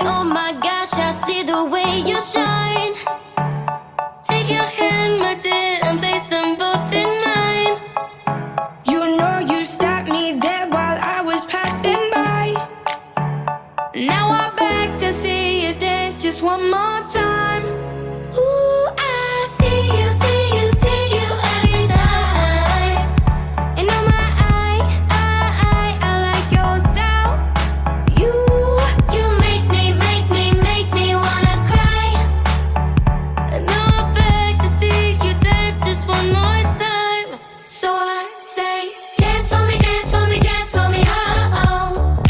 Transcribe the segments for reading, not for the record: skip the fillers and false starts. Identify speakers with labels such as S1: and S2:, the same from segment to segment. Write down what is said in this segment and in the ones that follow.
S1: Oh my gosh, I see the way you shine. Take your hand, my dear, and place them both in mine.
S2: You know you stopped me dead while I was passing by. Now I'm back to see you dance just one more time.
S1: Ooh, I see you, see you, see you every time. And on my I like your style. You make me wanna cry. And now I'm back to see you dance just one more time. So I say, dance for me, dance for me, dance for me, oh.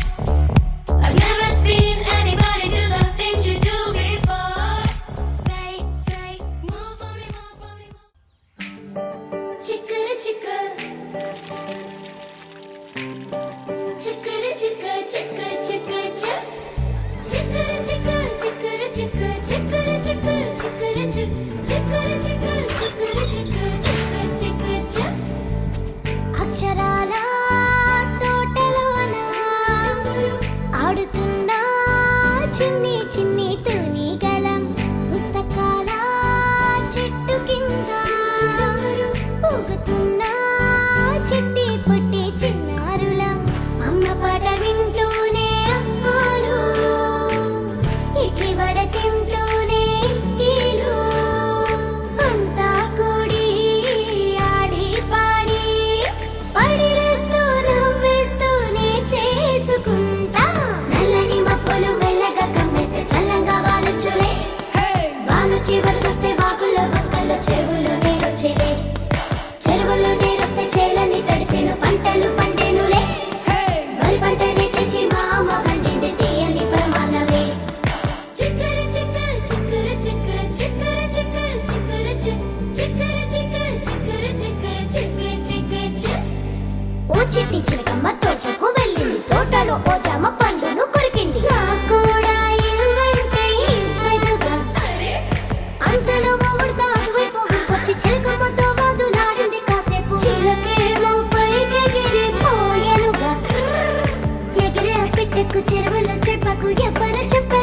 S1: I've never seen anybody do the things you do before. They say, move for me, move for me, move. Chicka chicka, chicka chicka, chicka chicka chicka, chicka chicka, chicka chicka, chicka chicka, chicka chicka, chicka chicka, chicka chicka chicka. అక్షరాల తోటలోన ఆడుతున్న చిన్ని చిన్ని తూనిగలం పుస్తకాల చెట్టు కింద ఊగుతున్న చిట్టి పొట్టి చిన్నారులం అమ్మ పాట వింటూనే అమ్మాలు ఇడ్లీ వడ తింటూనే ఈలు అంతా కూడి ఆడి పాడి పడిలేస్తూ నవ్వేస్తూనే చేసుకుంటా నల్లని మబ్బులు మెల్లగా కమ్మేస్తే చల్లంగా వానొచ్చులే వాను చివరికొస్తే వాగుల్లో వంకల్లో చెరువులు నీరొచ్చేలే చెరువులు నీరొస్తే చేలన్నీ తడిసేను పంటలు పండేనులే వరి పంటని తెచ్చి మా అమ్మ వండింది తీయని పరమాన్నమే చిక్కర చిక్క చిక్కర చిక్క చిక్కర చిక్క చిక్కర చిక్కర చిక్క చిక్కర చిక్క చిక్క చిక్క చిక్క. ఓ చిట్టి చిలకమ్మ తోటకు వెళ్ళింది తోటలో ఓ జామ పండును కొరికింది నా కూడా ఇవ్వంటే ఇవ్వదుగా అంతలో ఉడతా అటువైపు వచ్చి చిలకమ్మతో వాదులాడింది కాసేపు చిలకేమో పైకి ఎగిరిపోయెనుగా ఎగిరే పిట్టకు చెరువులో చెప్పకు ఎవరు చెప్ప